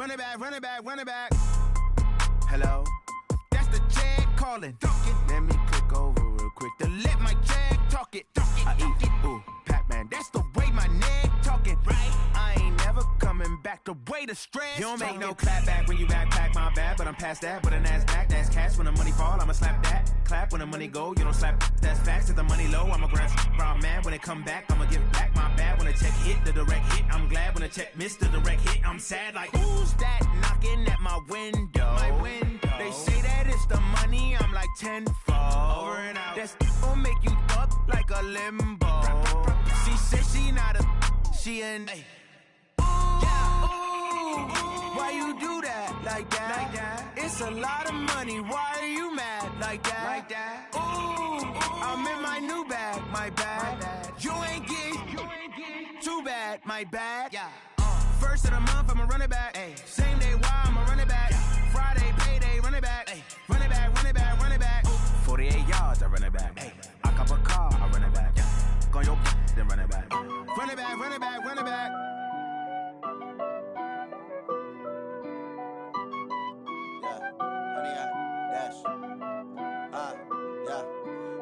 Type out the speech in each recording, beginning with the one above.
Run it back, run it back, run it back. Hello? That's the jag calling. Let me click over real quick to let my jag talk it. I eat, ooh, Pac-Man. That's the way my neck talking. Right? I ain't never coming back the way the stress. You don't make no clap back when you backpack, my bad. But I'm past that with a NASDAQ. That's cash when the money fall. I'ma slap that. Clap when the money go. You don't slap. That's facts. If the money low, I'ma grab brown man. When it come back, I'ma give back my bad. When the check hit, the direct hit. I'm glad when the check missed the direct hit. I'm sad like, who's that knocking at my window? My window. They say that it's the money. I'm like tenfold. Over and out. That's gon' make you up like a limbo. She said she not a. She an. Hey. Why you do that like that? Like that? It's a lot of money. Why are you mad like that? Like that? Ooh, I'm in my new bag, my bad. You ain't get too bad, my bad. Yeah. First of the month, I'ma run it back. Ay. Same day, why I'ma run it back. Yeah. Friday, payday, run it back. Ay. Run it back, run it back, run it back. 48 yards, I run it back. Ay. I cop a car, I run it back. Yeah. Go your then run it back. Run it back, run it back, run it back.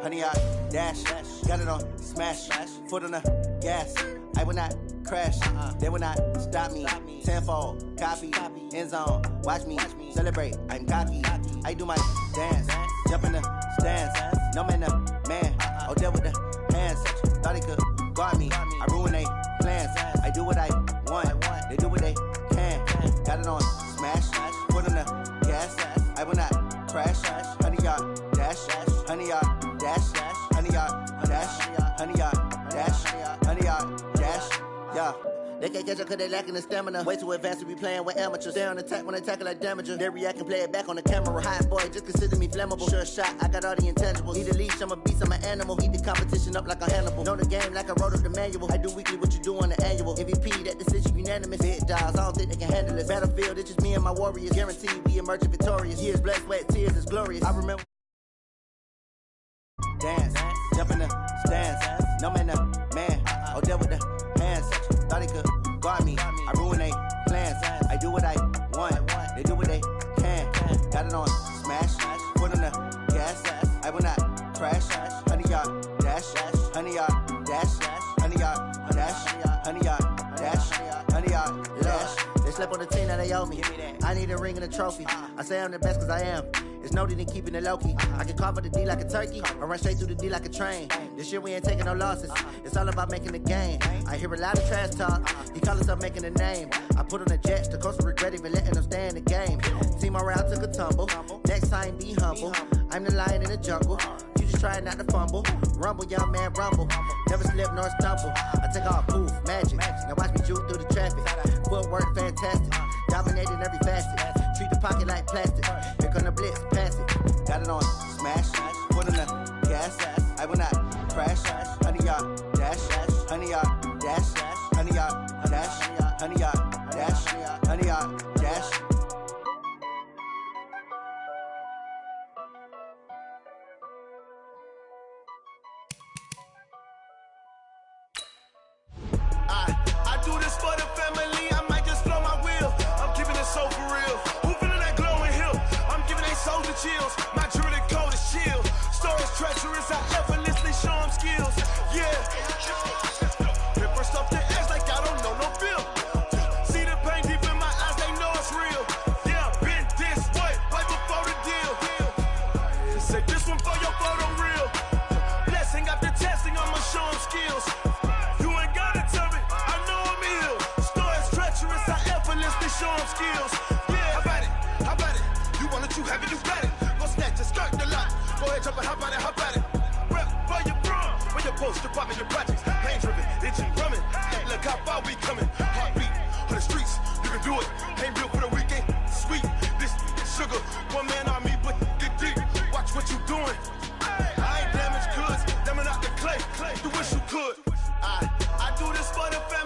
Honey, I dash, got it on smash, foot on the gas. I will not crash, they will not stop me. Tenfold, copy, end zone, watch me celebrate. I'm cocky, I do my dance, jump in the stands. No man, man, oh there with the hands. Thought he could guard me, I ruin they plans. I do what I want, they do what they can. Got it on smash, foot on the gas. I will not crash, honey, y'all dash, honey, y'all. Dash, honey, y'all, dash, honey, y'all, dash, honey, y'all, dash, yeah. They can't catch up cause they lacking the stamina. Way too advanced to be playing with amateurs. Stay on attack when I tackle like damager. They react and play it back on the camera. Hot boy, just consider me flammable. Sure shot, I got all the intangibles. Need a leash, I'm a beast, I'm an animal. Eat the competition up like a Hannibal. Know the game like I wrote up the manual. I do weekly what you do on the annual. MVP, that decision unanimous. Big dogs, I don't think they can handle it. Battlefield, it's just me and my warriors. Guaranteed we emerging victorious. Years, blood, sweat, tears, it's glorious. I remember. Dance, jump in the stands. No man, man, oh there with the hands. Thought he could guard me, I ruin they plans. I do what I want, they do what they can. Got it on smash, foot on the gas. I will not crash, honey, y'all dash, honey, y'all dash, honey, y'all dash, honey, y'all dash, honey, y'all dash. They slept on the team that they owe me. I need a ring and a trophy. I say I'm the best cause I am. It's no need in keeping it low-key. I can carve up the D like a turkey or run straight through the D like a train. This year we ain't taking no losses. It's all about making the game. I hear a lot of trash talk. He call himself making a name. I put on the jets. The coach will regret even letting them stay in the game. Team morale took a tumble. Next time be humble. I'm the lion in the jungle. You just trying not to fumble. Rumble, young man, rumble. Never slip nor stumble. I take all poof, magic. Now watch me juke through the traffic. Footwork fantastic. Dominating every facet. Treat the pocket like plastic. Here come the blitz, pass it. Got it on smash, foot on the gas. I will not crash. Honey, y'all dash, honey, y'all dash, honey, y'all dash, honey, y'all dash, honey, y'all dash. I do this for the family. I might just blow my wheel. I'm keeping it so for real. Who feeling that glowing hill? I'm giving they soldier chills. My jewelry cold as chill. Stories treacherous. I effortlessly show them skills. Yeah. Ripper stuff the edge like I don't know no feel. See the pain deep in my eyes. They know it's real. Yeah, been this way right before the deal. Say this one for your photo real. Blessing after testing. I'ma show them skills. Show them skills. Yeah, how about it? You want it, you have it, you got it. Go snatch it, skirt the lot. Go ahead, jump it, how about it? Rep for your bro. Where your post, department, your projects. Pain driven, itching, drumming. Hey, look how far we coming. Heartbeat on the streets, you can do it. Ain't built for the weekend. Sweet, this sugar. One man army, but get deep. Watch what you doing. I ain't damaged goods, damn out the clay. You wish you could. I do this for the family.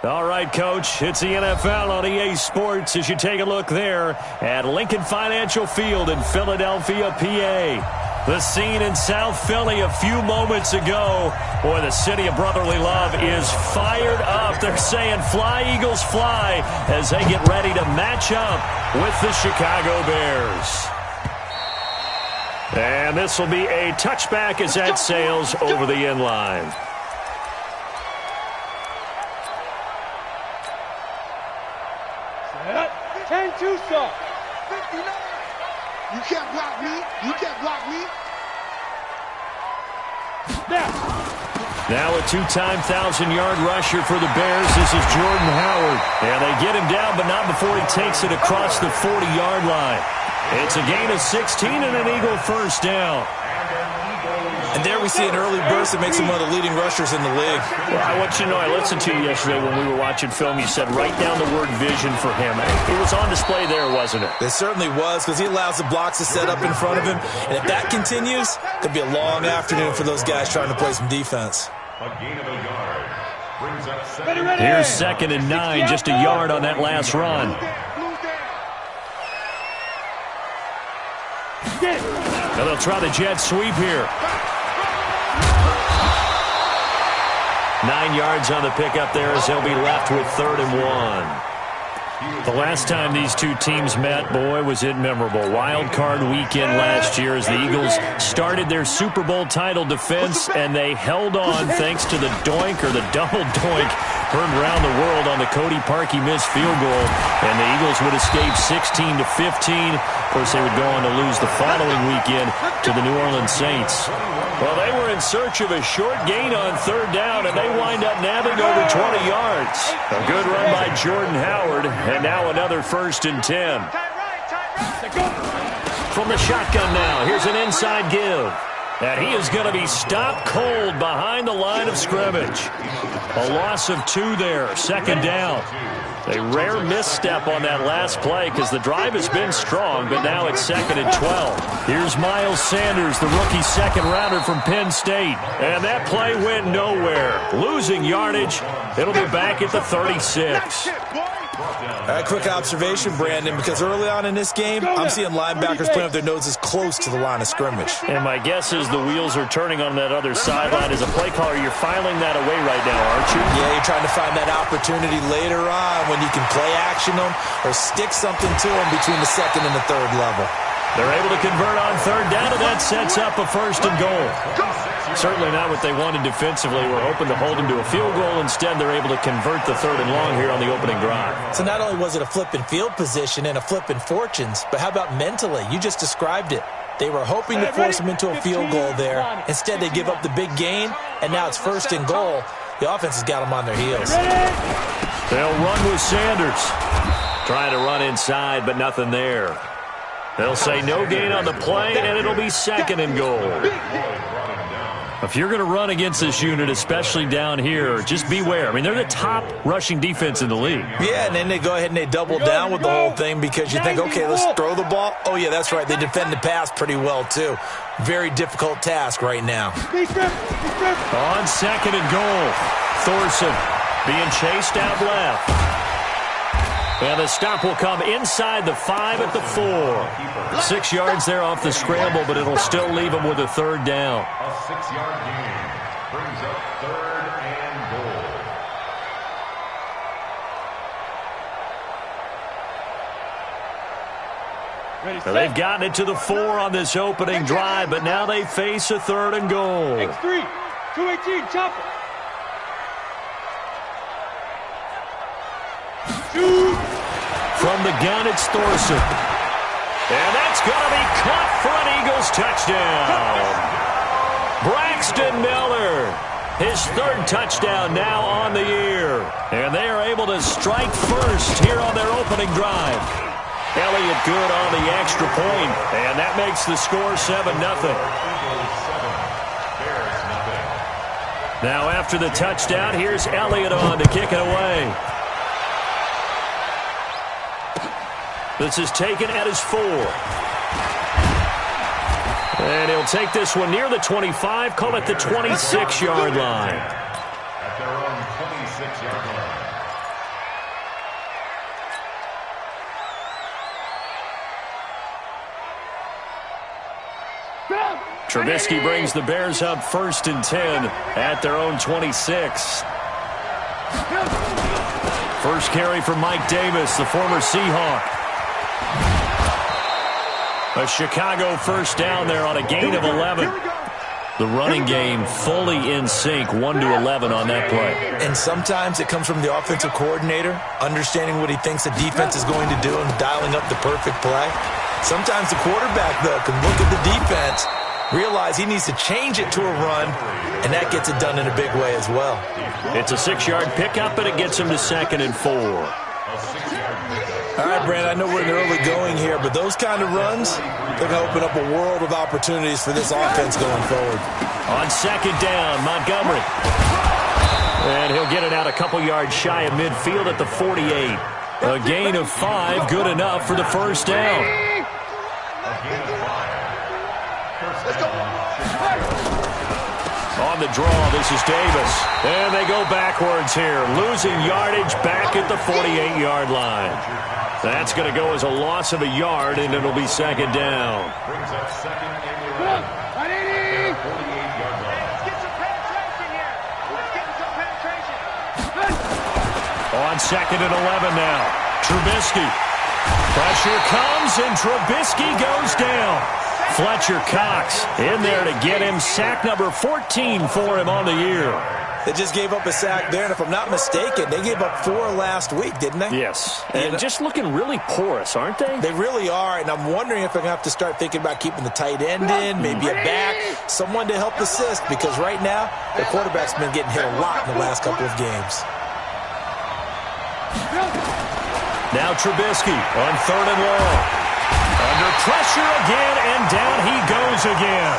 All right, Coach, it's the NFL on EA Sports as you take a look there at Lincoln Financial Field in Philadelphia, PA. The scene in South Philly a few moments ago. Boy, the city of brotherly love is fired up. They're saying, "Fly, Eagles, fly," as they get ready to match up with the Chicago Bears. And this will be a touchback as that sails over the end line. Set. 10-2 stop. 59. You can't block me. You can't block me. Now a two-time 1,000-yard rusher for the Bears. This is Jordan Howard. And they get him down, but not before he takes it across the 40-yard line. It's a gain of 16 and an Eagle first down. And there we see an early burst that makes him one of the leading rushers in the league. Well, I want you to know, I listened to you yesterday when we were watching film. You said write down the word vision for him. It was on display there, wasn't it? It certainly was, because he allows the blocks to set up in front of him. And if that continues, it could be a long afternoon for those guys trying to play some defense. Here's 2nd and 9, just a yard on that last run. Now they'll try the jet sweep here. 9 yards on the pickup there as they'll be left with 3rd and 1. The last time these two teams met, boy, was it memorable. Wild card weekend last year as the Eagles started their Super Bowl title defense, and they held on thanks to the doink or the double doink heard around the world on the Cody Parkey missed field goal, and the Eagles would escape 16-15. Of course, they would go on to lose the following weekend to the New Orleans Saints. Well, they were in search of a short gain on 3rd down, and they wind up nabbing over 20 yards. A good run by Jordan Howard, and now another 1st and 10. From the shotgun now, here's an inside give. And he is going to be stopped cold behind the line of scrimmage. A loss of 2 there, 2nd down. A rare misstep on that last play because the drive has been strong, but now it's 2nd and 12. Here's Miles Sanders, the rookie 2nd-rounder from Penn State. And that play went nowhere. Losing yardage. It'll be back at the 36. A quick observation, Brandon, because early on in this game, I'm seeing linebackers playing with their noses close to the line of scrimmage. And my guess is the wheels are turning on that other sideline. As a play caller, you're filing that away right now, aren't you? Yeah, you're trying to find that opportunity later on when you can play action them or stick something to them between the 2nd and the 3rd level. They're able to convert on 3rd down, and that sets up a 1st and goal. Certainly not what they wanted defensively. We're hoping to hold them to a field goal. Instead, they're able to convert the 3rd and long here on the opening drive. So not only was it a flip in field position and a flip in fortunes, but how about mentally? You just described it. They were hoping to force them into a field goal there. Instead, they give up the big gain, and now it's 1st and goal. The offense has got them on their heels. They'll run with Sanders. Trying to run inside, but nothing there. They'll say no gain on the play, and it'll be 2nd and goal. If you're going to run against this unit, especially down here, just beware. I mean, they're the top rushing defense in the league. Yeah, and then they go ahead and they double down with the whole thing because you think, okay, let's throw the ball. Oh, yeah, that's right. They defend the pass pretty well, too. Very difficult task right now. On 2nd and goal, Thorson being chased out left. And the stop will come inside the 5 at the 4. 6 yards there off the scramble, but it'll still leave them with a 3rd down. A 6-yard gain brings up 3rd and goal. Now they've gotten it to the 4 on this opening drive, but now they face a 3rd and goal. X3, 218, chopper. From the gun, it's Thorson. And that's going to be caught for an Eagles touchdown. Braxton Miller, his 3rd touchdown now on the year. And they are able to strike first here on their opening drive. Elliott good on the extra point, and that makes the score 7-0. Now after the touchdown, here's Elliott on to kick it away. This is taken at his 4. And he'll take this one near the 25, call it the 26-yard line. At their own 26-yard line. Trubisky brings the Bears up 1st and 10 at their own 26. First carry for Mike Davis, the former Seahawk. A Chicago first down there on a gain of 11. The running game fully in sync, 1-11 on that play. And sometimes it comes from the offensive coordinator, understanding what he thinks the defense is going to do and dialing up the perfect play. Sometimes the quarterback, though, can look at the defense, realize he needs to change it to a run, and that gets it done in a big way as well. It's a 6-yard pickup, and it gets him to 2nd and 4. All right, Brandon, I know we're in the early going here, but those kind of runs, they're going to open up a world of opportunities for this offense going forward. On 2nd down, Montgomery. And he'll get it out a couple yards shy of midfield at the 48. A gain of 5, good enough for the first down. On the draw, this is Davis. And they go backwards here, losing yardage back at the 48-yard line. That's going to go as a loss of a yard, and it'll be 2nd down. Brings up 2nd and 11. At 48-yard line. Let's get some penetration here. Let's get some penetration. On 2nd and 11 now. Trubisky. Pressure comes, and Trubisky goes down. Fletcher Cox in there to get him. Sack number 14 for him on the year. They just gave up a sack there, and if I'm not mistaken, they gave up 4 last week, didn't they? Yes, and just looking really porous, aren't they? They really are, and I'm wondering if they're going to have to start thinking about keeping the tight end in, maybe a back, someone to help assist, because right now, their quarterback's been getting hit a lot in the last couple of games. Now Trubisky on 3rd and long. Under pressure again, and down he goes again.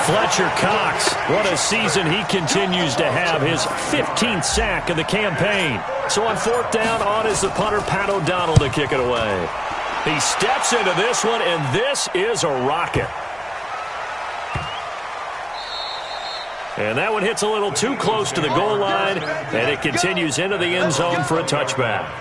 Fletcher Cox, what a season he continues to have, his 15th sack of the campaign. So on 4th down, on is the punter, Pat O'Donnell, to kick it away. He steps into this one, and this is a rocket. And that one hits a little too close to the goal line, and it continues into the end zone for a touchback.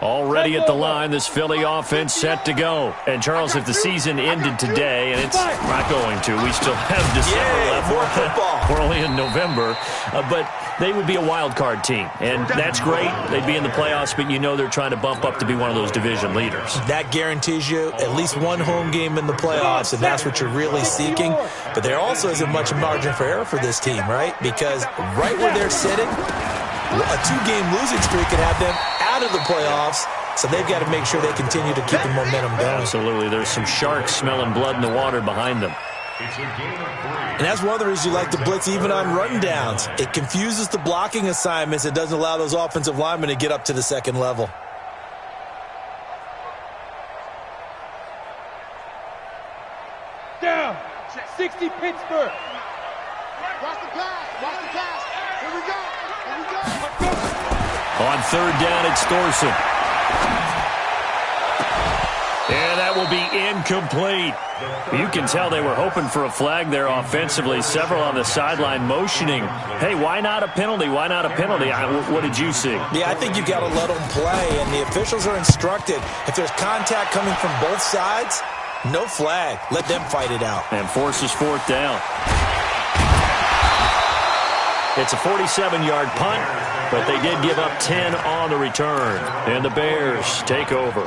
Already at the line, this Philly offense set to go. And, Charles, if the season ended today, and it's not going to, we still have December left. More football. We're only in November. But they would be a wild card team, and that's great. They'd be in the playoffs, but you know they're trying to bump up to be one of those division leaders. That guarantees you at least one home game in the playoffs, and that's what you're really seeking. But there also isn't much margin for error for this team, right? Because right where they're sitting, a 2-game losing streak could have them out of the playoffs, so they've got to make sure they continue to keep the momentum going. Absolutely. There's some sharks smelling blood in the water behind them. It's a game of 3. And that's one of the reasons you like to blitz even on run downs. It confuses the blocking assignments. It doesn't allow those offensive linemen to get up to the second level. Down. 60 Pittsburgh. Watch the pass. Watch the pass. Here we go. Here we go. On 3rd down, it's Thorson. And that will be incomplete. You can tell they were hoping for a flag there offensively. Several on the sideline motioning, hey, why not a penalty? Why not a penalty? What did you see? Yeah, I think you've got to let them play, and the officials are instructed. If there's contact coming from both sides, no flag. Let them fight it out. And forces 4th down. It's a 47-yard punt, but they did give up 10 on the return. And the Bears take over.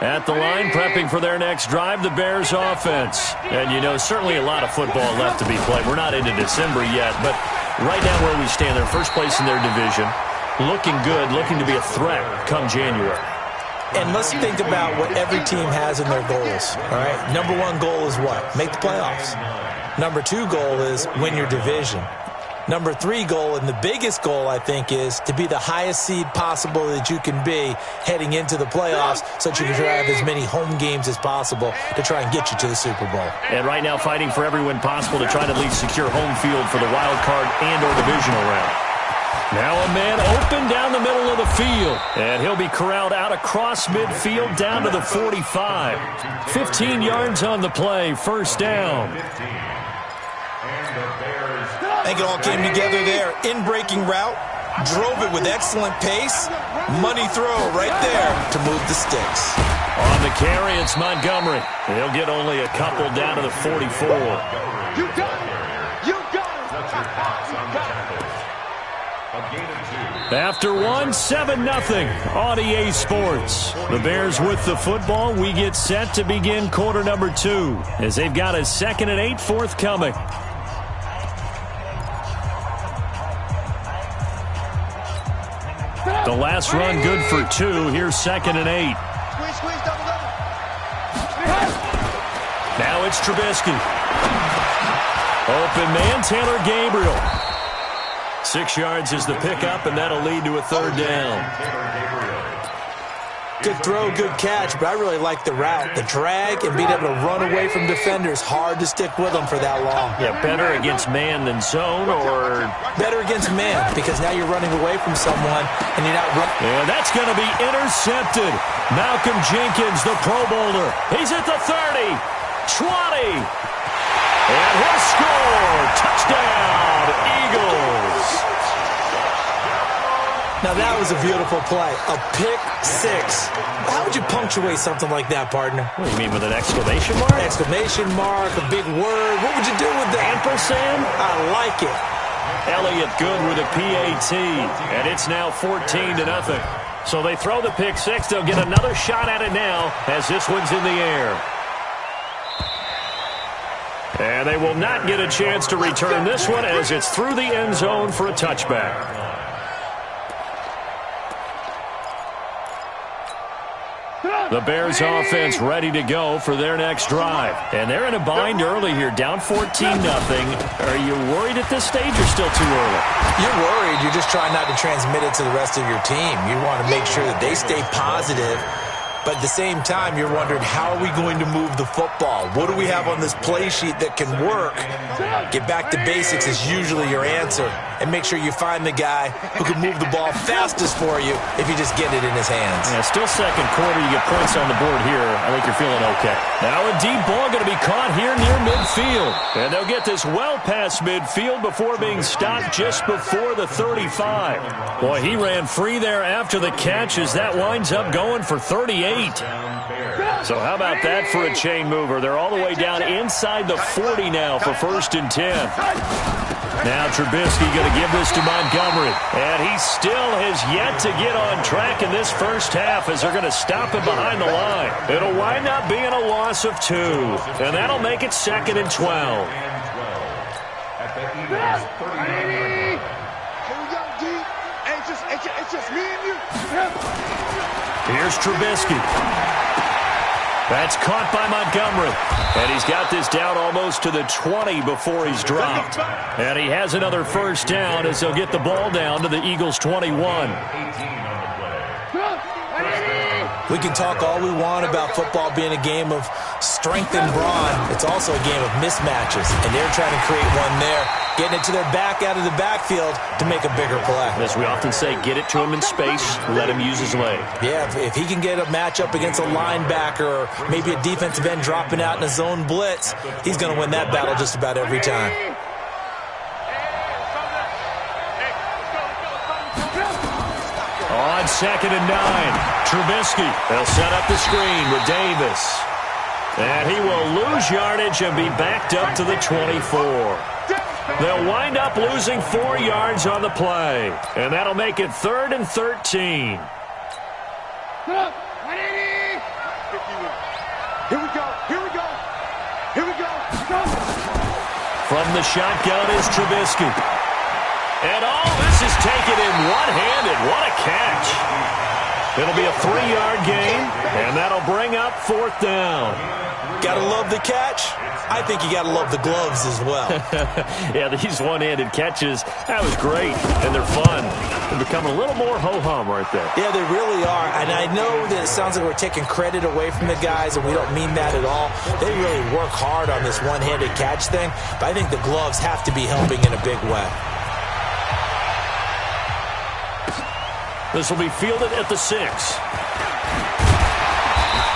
At the line, prepping for their next drive, the Bears offense. And, you know, certainly a lot of football left to be played. We're not into December yet, but right now where we stand, they're first place in their division. Looking good, looking to be a threat come January. And let's think about what every team has in their goals, all right? Number 1 goal is what? Make the playoffs. Number 2 goal is win your division. Number 3 goal, and the biggest goal, I think, is to be the highest seed possible that you can be heading into the playoffs so that you can drive as many home games as possible to try and get you to the Super Bowl. And right now fighting for every win possible to try to at least secure home field for the wild card and or divisional round. Now a man open down the middle of the field, and he'll be corraled out across midfield down to the 45. 15 yards on the play, first down. I think it all came together there. In-breaking route, Drove it with excellent pace. Money throw right there to move the sticks. On the carry, it's Montgomery. He'll get only a couple down to the 44. You got it. You got it. After 7-0 on EA Sports. The Bears with the football. We get set to begin quarter number 2 as they've got a 2nd and 8 forthcoming. The last run good for 2. Here's 2nd and 8. Squeeze, double. Now it's Trubisky. Open man, Taylor Gabriel. 6 yards is the pickup, and that'll lead to a 3rd down. Good throw, good catch, but I really like the route. The drag and being able to run away from defenders. Hard to stick with them for that long. Yeah, better against man than zone, or... Better against man, because now you're running away from someone, and you're not running. And that's going to be intercepted. Malcolm Jenkins, the Pro Bowler. He's at the 30, 20, and he'll score. Touchdown, Eagles. Now, that was a beautiful play. A pick 6. How would you punctuate something like that, partner? What do you mean, with an exclamation mark? Exclamation mark, a big word. What would you do with that? Ampersand? I like it. Elliott good with a PAT, and it's now 14-0. So they throw the pick 6. They'll get another shot at it now as this one's in the air. And they will not get a chance to return this one as it's through the end zone for a touchback. The Bears offense ready to go for their next drive. And they're in a bind early here, down 14-0. Are you worried at this stage or still too early? You're worried. You're just trying not to transmit it to the rest of your team. You want to make sure that they stay positive. But at the same time, you're wondering, how are we going to move the football? What do we have on this play sheet that can work? Get back to basics is usually your answer. And make sure you find the guy who can move the ball fastest for you if you just get it in his hands. Yeah, still second quarter. You get points on the board here. I think you're feeling okay. Now a deep ball going to be caught here near midfield. And they'll get this well past midfield before being stopped just before the 35. Boy, he ran free there after the catch as that winds up going for 38. So how about that for a chain mover? They're all the way down inside the 40 now for 1st and 10. Now Trubisky going to give this to Montgomery. And he still has yet to get on track in this first half as they're going to stop him behind the line. It'll wind up being a loss of 2. And that'll make it 2nd and 12. It's just me and you. Here's Trubisky. That's caught by Montgomery. And he's got this down almost to the 20 before he's dropped. And he has another 1st down as they'll get the ball down to the Eagles' 21. We can talk all we want about football being a game of strength and brawn. It's also a game of mismatches, and they're trying to create one there, getting it to their back out of the backfield to make a bigger play. As we often say, get it to him in space, let him use his leg. Yeah, if he can get a matchup against a linebacker or maybe a defensive end dropping out in a zone blitz, he's going to win that battle just about every time. On 2nd and 9, Trubisky. They'll set up the screen with Davis. And he will lose yardage and be backed up to the 24. They'll wind up losing 4 yards on the play. And that'll make it 3rd and 13. Here we go. From the shotgun is Trubisky. And all this is taken in one-handed. What a catch. It'll be a 3-yard gain, and that'll bring up 4th down. Gotta love the catch. I think you gotta love the gloves as well. Yeah, these one-handed catches, that was great, and they're fun. They're becoming a little more ho-hum right there. Yeah, they really are, and I know that it sounds like we're taking credit away from the guys, and we don't mean that at all. They really work hard on this one-handed catch thing, but I think the gloves have to be helping in a big way. This will be fielded at the 6.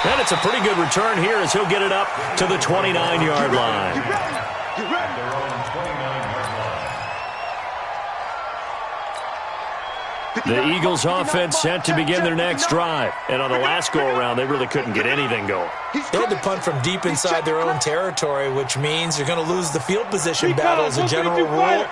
And it's a pretty good return here as he'll get it up to the 29-yard line. The Eagles offense set to begin their next drive. And on the last go-around, they really couldn't get anything going. They had to punt from deep inside their own territory, which means you're going to lose the field position battle as a general rule.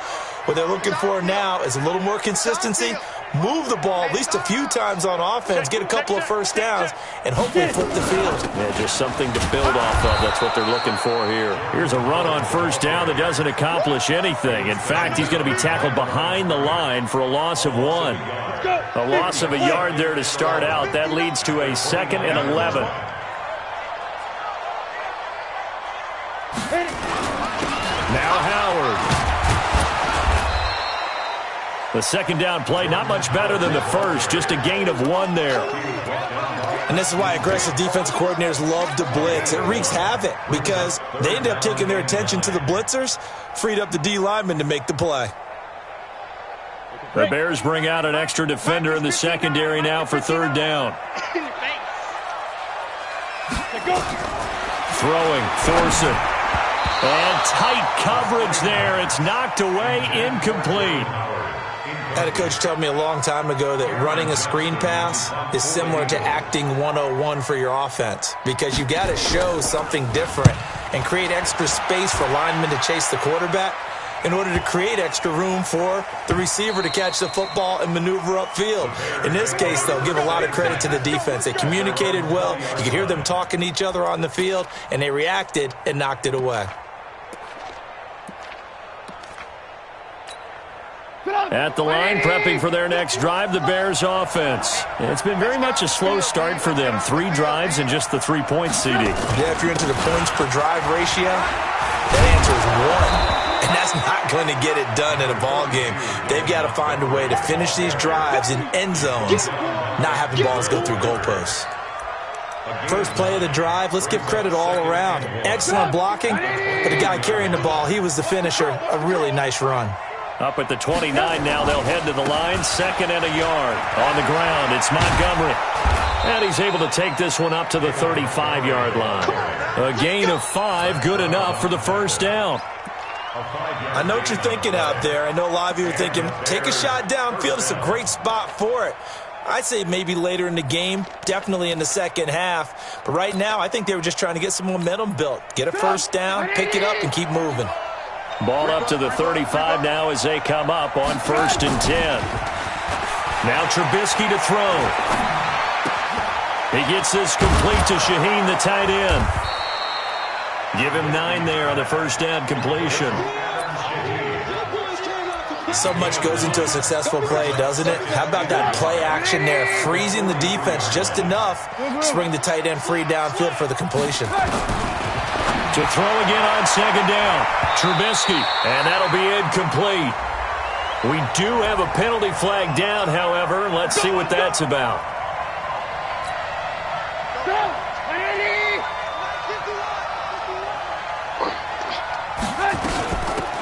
What they're looking for now is a little more consistency, move the ball at least a few times on offense, get a couple of first downs, and hopefully flip the field. Yeah, just something to build off of. That's what they're looking for here. Here's a run on first down that doesn't accomplish anything. In fact, he's going to be tackled behind the line for a loss of 1. A loss of a yard there to start out. That leads to a 2nd and 11. Now Howard. The second down play, not much better than the first, just a gain of 1 there. And this is why aggressive defensive coordinators love to blitz. It wreaks havoc because they end up taking their attention to the blitzers, freed up the D lineman to make the play. The Bears bring out an extra defender in the secondary now for 3rd down. Throwing, Thorson. And tight coverage there. It's knocked away, incomplete. I had a coach tell me a long time ago that running a screen pass is similar to acting 101 for your offense because you got to show something different and create extra space for linemen to chase the quarterback in order to create extra room for the receiver to catch the football and maneuver upfield. In this case, though, give a lot of credit to the defense. They communicated well. You could hear them talking to each other on the field, and they reacted and knocked it away. At the line, prepping for their next drive, the Bears offense. It's been very much a slow start for them. 3 drives and just the 3-point CD. Yeah, if you're into the points per drive ratio, that answer is 1. And that's not going to get it done in a ball game. They've got to find a way to finish these drives in end zones, not having balls go through goalposts. First play of the drive, let's give credit all around. Excellent blocking, but the guy carrying the ball, he was the finisher. A really nice run. Up at the 29 now, they'll head to the line. 2nd and a yard. On the ground, it's Montgomery. And he's able to take this one up to the 35-yard line. A gain of 5, good enough for the first down. I know what you're thinking out there. I know a lot of you are thinking, take a shot downfield. It's a great spot for it. I'd say maybe later in the game, definitely in the second half. But right now, I think they were just trying to get some momentum built. Get a first down, pick it up, and keep moving. Ball up to the 35 now as they come up on 1st and 10. Now Trubisky to throw. He gets this complete to Shaheen, the tight end. Give him 9 there on the first down completion. So much goes into a successful play, doesn't it? How about that play action there, freezing the defense just enough to bring the tight end free downfield for the completion. To throw again on 2nd down. Trubisky, and that'll be incomplete. We do have a penalty flag down, however. Let's see what that's about.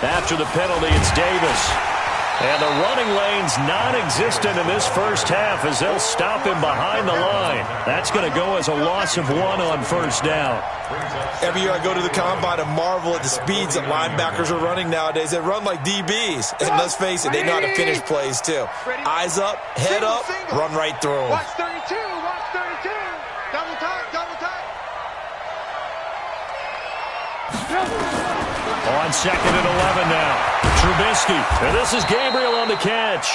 After the penalty, it's Davis. And the running lane's non-existent in this first half as they'll stop him behind the line. That's going to go as a loss of 1 on first down. Every year I go to the combine and marvel at the speeds that linebackers are running nowadays. They run like DBs. And let's face it, they know how to finish plays too. Eyes up, head up, run right through them. Watch 32, watch 32. Double tight, double tight. On 2nd and 11 now. Trubisky, and this is Gabriel on the catch.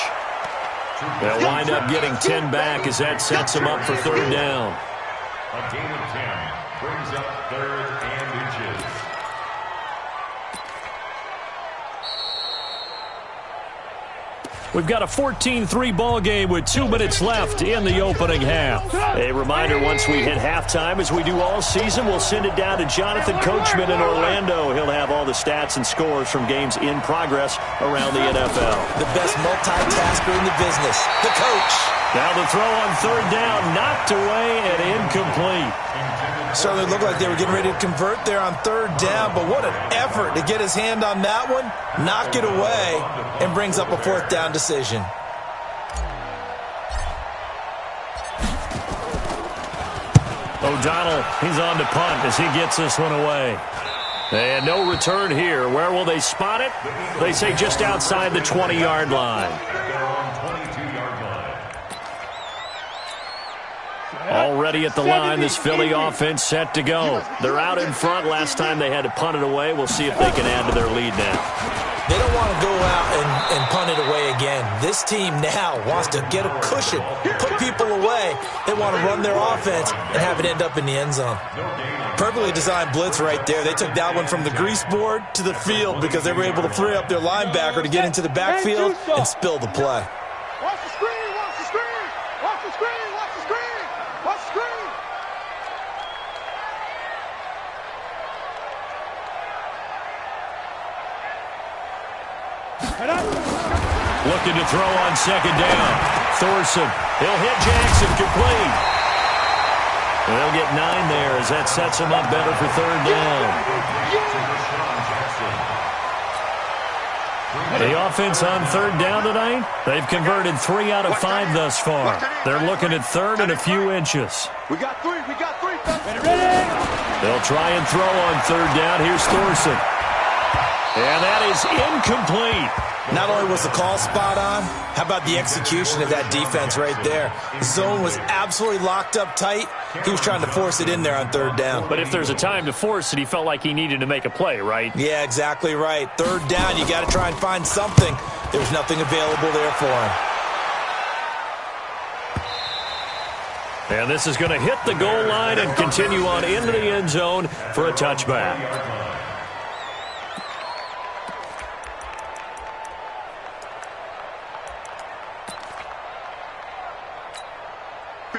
They'll wind up getting 10 back as that sets them up for 3rd down. A gain of 10 brings up 3rd and inches. We've got a 14-3 ball game with 2 minutes left in the opening half. A reminder, once we hit halftime, as we do all season, we'll send it down to Jonathan Coachman in Orlando. He'll have all the stats and scores from games in progress around the NFL. The best multitasker in the business, the coach. Now the throw on 3rd down, knocked away and incomplete. Certainly looked like they were getting ready to convert there on 3rd down, but what an effort to get his hand on that one, knock it away, and brings up a 4th down decision. O'Donnell, he's on to punt as he gets this one away. And no return here. Where will they spot it? They say just outside the 20-yard line. They're on 22-yard line. Already at the line, this Philly offense set to go. They're out in front. Last time they had to punt it away. We'll see if they can add to their lead now. They don't want to go out and punt it away again. This team now wants to get a cushion, put people away. They want to run their offense and have it end up in the end zone. Perfectly designed blitz right there. They took that one from the grease board to the field because they were able to free up their linebacker to get into the backfield and spill the play. Watch the screen, watch the screen, watch the screen, watch the screen, watch the screen. Looking to throw on second down. Thorson, he'll hit Jackson, complete. And they'll get 9 there as that sets him up better for third down. The offense on third down tonight, they've converted 3 out of 5 thus far. They're looking at third and a few inches. We got three. They'll try and throw on third down. Here's Thorson. And that is incomplete. Not only was the call spot on, how about the execution of that defense right there? The zone was absolutely locked up tight. He was trying to force it in there on third down. But if there's a time to force it, he felt like he needed to make a play, right? Yeah, exactly right. Third down, you got to try and find something. There's nothing available there for him. And this is going to hit the goal line and continue on into the end zone for a touchback.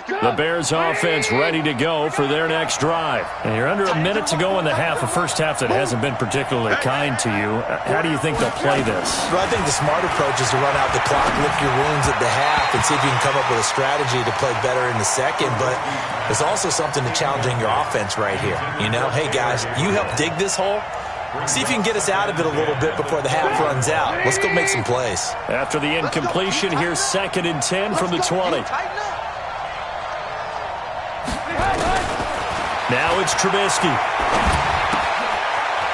The Bears offense ready to go for their next drive. And you're under a minute to go in the half, a first half that hasn't been particularly kind to you. How do you think they'll play this? Well, I think the smart approach is to run out the clock, lick your wounds at the half, and see if you can come up with a strategy to play better in the second. But there's also something to challenging your offense right here. You know, hey, guys, you help dig this hole. See if you can get us out of it a little bit before the half runs out. Let's go make some plays. After the incompletion, here's 2nd and 10 from the 20. Now it's Trubisky.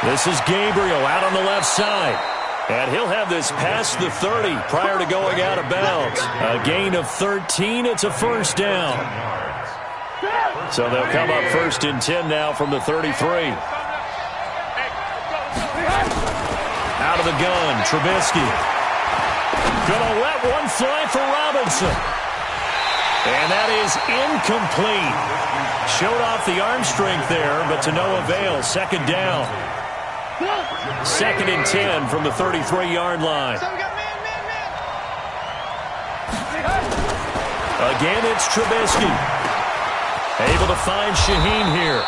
This is Gabriel out on the left side. And he'll have this past the 30 prior to going out of bounds. A gain of 13. It's a first down. So they'll come up 1st and 10 now from the 33. Out of the gun, Trubisky. Gonna let one fly for Robinson. And that is incomplete. Showed off the arm strength there, but to no avail. 2nd down. 2nd and 10 from the 33-yard line. Again, it's Trubisky. Able to find Shaheen here.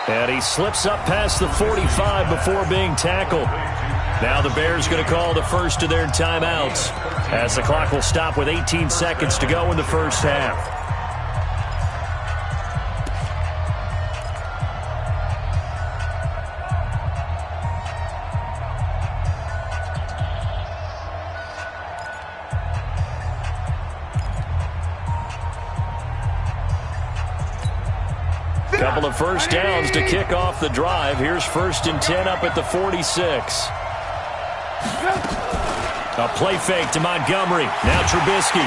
And he slips up past the 45 before being tackled. Now the Bears going to call the first of their timeouts as the clock will stop with 18 seconds to go in the first half. Couple of first downs to kick off the drive. Here's 1st and 10 up at the 46. A play fake to Montgomery. Now Trubisky.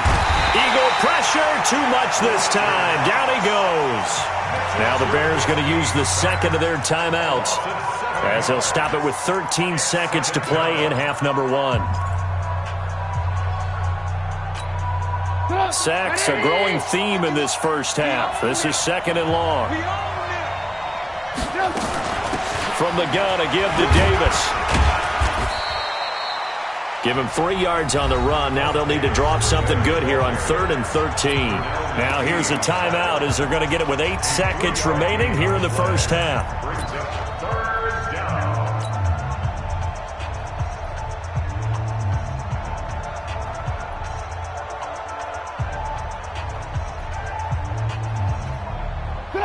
Eagle pressure. Too much this time. Down he goes. Now the Bears going to use the 2nd of their timeouts as they'll stop it with 13 seconds to play in half number 1. Sacks, a growing theme in this first half. This is 2nd and long. From the gun, a give to Davis. Give him 3 yards on the run. Now they'll need to drop something good here on 3rd and 13. Now here's a timeout as they're going to get it with 8 seconds remaining here in the first half.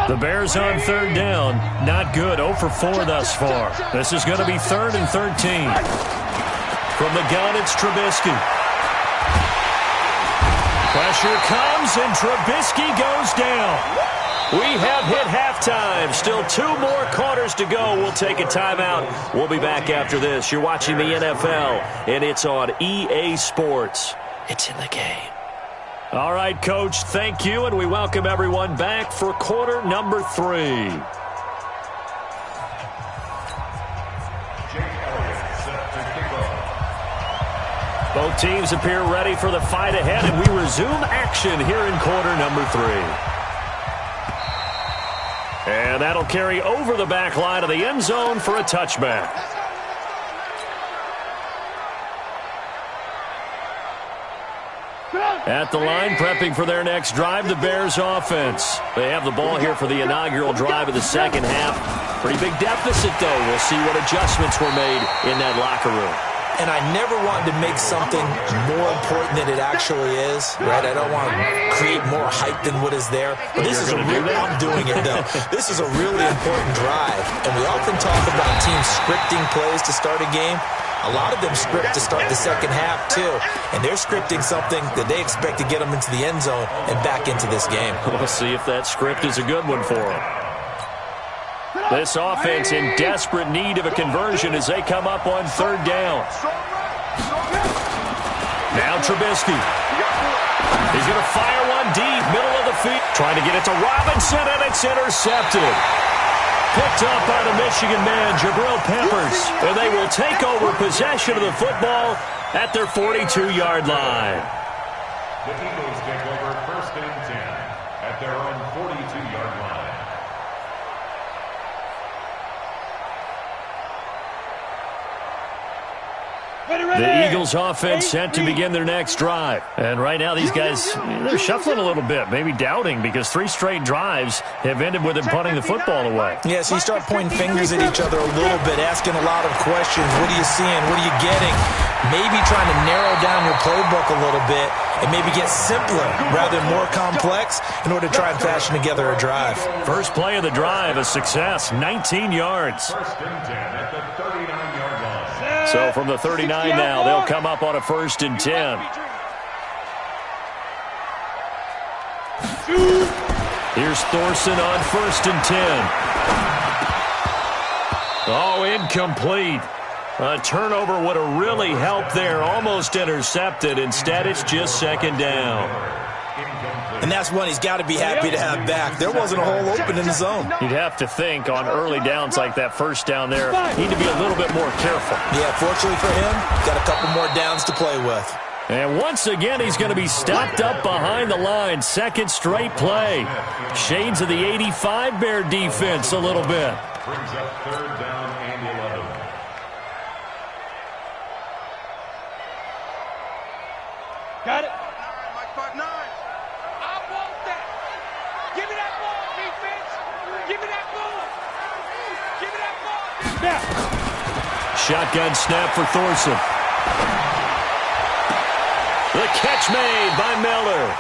The Bears on 3rd down. Not good. 0 for 4 thus far. This is going to be 3rd and 13. From the gun, it's Trubisky. Pressure comes, and Trubisky goes down. We have hit halftime. Still 2 more quarters to go. We'll take a timeout. We'll be back after this. You're watching the NFL, and it's on EA Sports. It's in the game. All right, Coach, thank you, and we welcome everyone back for quarter number 3. Both teams appear ready for the fight ahead, and we resume action here in quarter number 3. And that'll carry over the back line of the end zone for a touchback. At the line, prepping for their next drive, the Bears offense. They have the ball here for the inaugural drive of the second half. Pretty big deficit, though. We'll see what adjustments were made in that locker room. And I never wanted to make something more important than it actually is, right? I don't want to create more hype than what is there. But this is a real, I'm doing it, though. This is a really important drive. And we often talk about teams scripting plays to start a game. A lot of them script to start the second half, too. And they're scripting something that they expect to get them into the end zone and back into this game. We'll see if that script is a good one for them. This offense in desperate need of a conversion as they come up on third down. Now Trubisky. He's going to fire one deep, middle of the field. Trying to get it to Robinson, and it's intercepted. Picked up by the Michigan man, Jabril Peppers. And they will take over possession of the football at their 42-yard line. The Eagles take over 1st and 10 at their own 42-yard line. The Eagles offense set to begin their next drive. And right now these guys, they're shuffling a little bit, maybe doubting, because 3 straight drives have ended with them punting the football away. Yeah, so you start pointing fingers at each other a little bit, asking a lot of questions. What are you seeing? What are you getting? Maybe trying to narrow down your playbook a little bit and maybe get simpler rather than more complex in order to try and fashion together a drive. First play of the drive, a success, 19 yards. 1st and 10 at the 39-yard line. So from the 39 now, they'll come up on a 1st and 10. Here's Thorson on 1st and 10. Oh, incomplete. A turnover would have really helped there. Almost intercepted. Instead, it's just 2nd down. And that's one he's got to be happy to have back. There wasn't a hole open in the zone. You'd have to think on early downs like that, 1st down there, need to be a little bit more careful. Yeah, fortunately for him, got a couple more downs to play with. And once again, he's going to be stopped up behind the line. 2nd straight play. Shades of the 85 Bear defense a little bit. Brings up 3rd down and 11. Got it. Shotgun snap for Thorson. The catch made by Miller.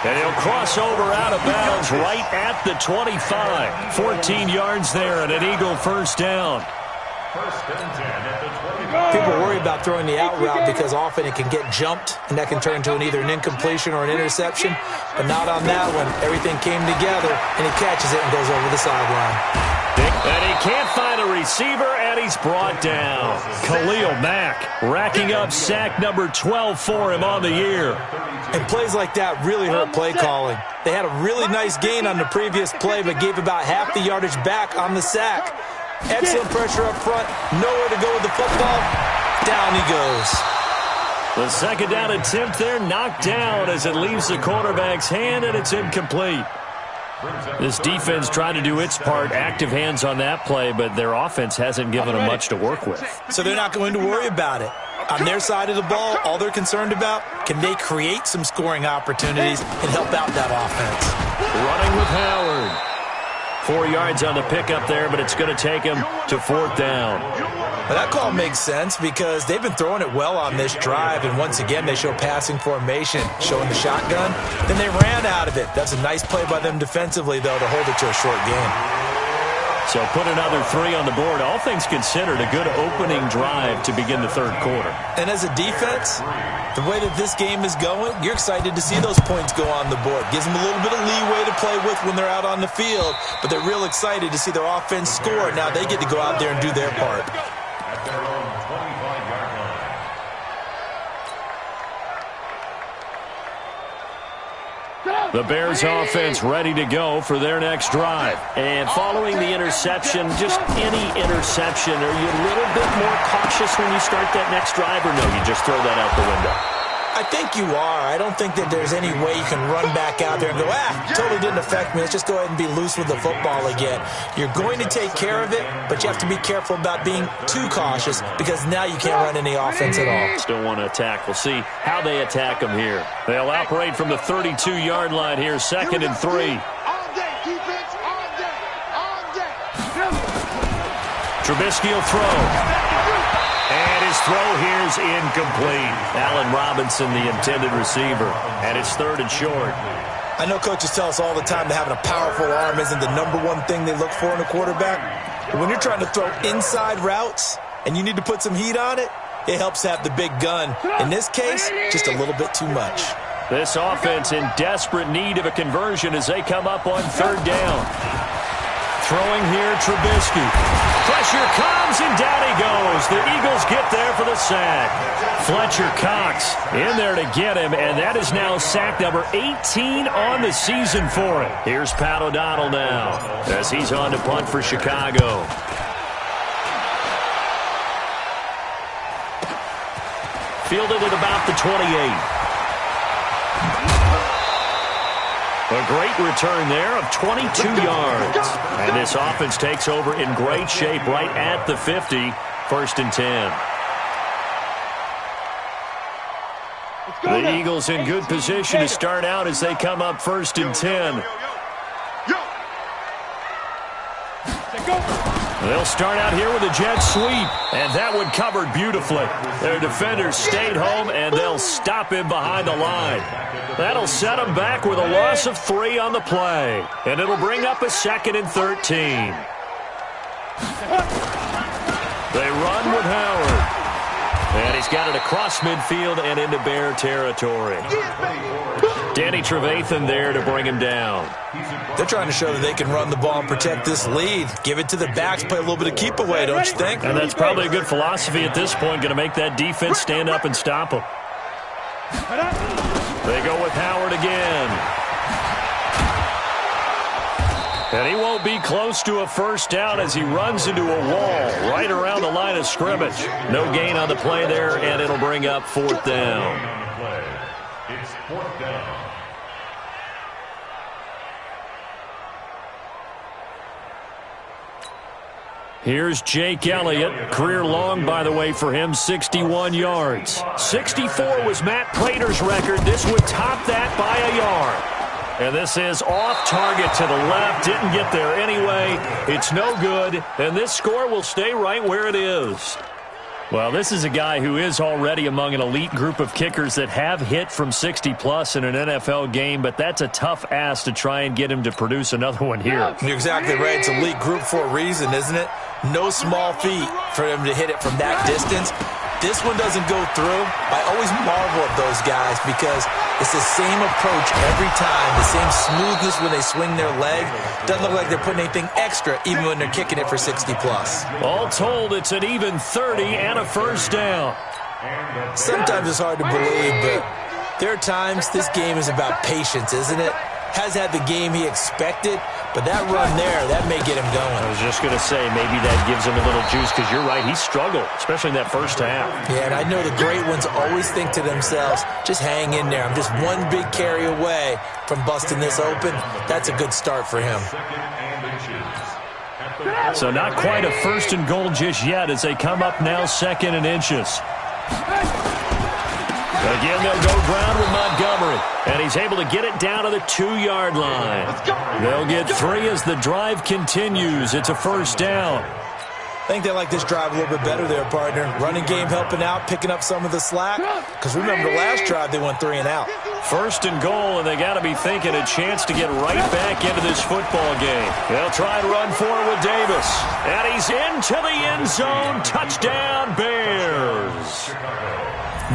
And he'll cross over out of bounds right at the 25. 14 yards there and an Eagle 1st down. 1st and 10 at the 25. People worry about throwing the out route because often it can get jumped, and that can turn into either an incompletion or an interception. But not on that one. Everything came together, and he catches it and goes over the sideline. And he can't find a receiver, and he's brought down. Khalil Mack racking up sack number 12 for him on the year. And plays like that really hurt play calling. They had a really nice gain on the previous play, but gave about half the yardage back on the sack. Excellent pressure up front. Nowhere to go with the football. Down he goes. The 2nd down attempt there knocked down as it leaves the quarterback's hand, and it's incomplete. This defense tried to do its part, active hands on that play, but their offense hasn't given them much to work with. So they're not going to worry about it. On their side of the ball, all they're concerned about, can they create some scoring opportunities and help out that offense? Running with Howard. 4 yards on the pickup there, but it's going to take him to 4th down. Well, that call makes sense because they've been throwing it well on this drive, and once again they show passing formation, showing the shotgun. Then they ran out of it. That's a nice play by them defensively, though, to hold it to a short game. So put another 3 on the board. All things considered, a good opening drive to begin the 3rd quarter. And as a defense, the way that this game is going, you're excited to see those points go on the board. Gives them a little bit of leeway to play with when they're out on the field, but they're real excited to see their offense score. Now they get to go out there and do their part. At their own 25-yard line. The Bears offense ready to go for their next drive. And following the interception, just any interception, are you a little bit more cautious when you start that next drive, or no, you just throw that out the window? I think you are. I don't think that there's any way you can run back out there and go, totally didn't affect me. Let's just go ahead and be loose with the football again. You're going to take care of it, but you have to be careful about being too cautious because now you can't run any offense at all. Still want to attack. We'll see how they attack them here. They'll operate from the 32-yard line here, 2nd and 3. All day, defense, all day, all day. Trubisky will throw. And his throw here is incomplete. Allen Robinson, the intended receiver. And it's 3rd and short. I know coaches tell us all the time that having a powerful arm isn't the number one thing they look for in a quarterback. But when you're trying to throw inside routes and you need to put some heat on it, it helps to have the big gun. In this case, just a little bit too much. This offense in desperate need of a conversion as they come up on 3rd down. Throwing here, Trubisky. Pressure comes, and down he goes. The Eagles get there for the sack. Fletcher Cox in there to get him, and that is now sack number 18 on the season for it. Here's Pat O'Donnell now as he's on to punt for Chicago. Fielded at about the 28. A great return there of 22 yards. And this offense takes over in great shape right at the 50. 1st and 10. The Eagles in good position to start out as they come up 1st and 10. They'll start out here with a jet sweep, and that one covered beautifully. Their defenders stayed home, and they'll stop him behind the line. That'll set him back with a loss of 3 on the play, and it'll bring up a 2nd and 13. They run with Howard. And he's got it across midfield and into Bear territory. Danny Trevathan there to bring him down. They're trying to show that they can run the ball and protect this lead. Give it to the backs, play a little bit of keep away, don't you think? And that's probably a good philosophy at this point, going to make that defense stand up and stop them. They go with Howard again. And he won't be close to a 1st down as he runs into a wall right around the line of scrimmage. No gain on the play there, and it'll bring up 4th down. It's 4th down. Here's Jake Elliott. Career long, by the way, for him, 61 yards. 64 was Matt Prater's record. This would top that by a yard. And this is off target to the left. Didn't get there anyway. It's no good. And this score will stay right where it is. Well, this is a guy who is already among an elite group of kickers that have hit from 60-plus in an NFL game, but that's a tough ask to try and get him to produce another one here. You're exactly right. It's elite group for a reason, isn't it? No small feat for him to hit it from that distance. This one doesn't go through. I always marvel at those guys because it's the same approach every time, the same smoothness when they swing their leg. Doesn't look like they're putting anything extra even when they're kicking it for 60-plus. All told, it's an even 30 and a 1st down. Sometimes it's hard to believe, but there are times this game is about patience, isn't it? Has had the game he expected, but that run there, that may get him going. I was just going to say, maybe that gives him a little juice, because you're right, he struggled, especially in that 1st half. Yeah, and I know the great ones always think to themselves, just hang in there. I'm just one big carry away from busting this open. That's a good start for him. So not quite a 1st and goal just yet as they come up now 2nd and inches. Again, they'll go ground with Montgomery, and he's able to get it down to the 2-yard line. They'll get 3 as the drive continues. It's a 1st down. I think they like this drive a little bit better there, partner. Running game helping out, picking up some of the slack. Because remember, the last drive they went 3 and out. 1st and goal, and they got to be thinking a chance to get right back into this football game. They'll try and run for it with Davis. And he's into the end zone. Touchdown, Bears.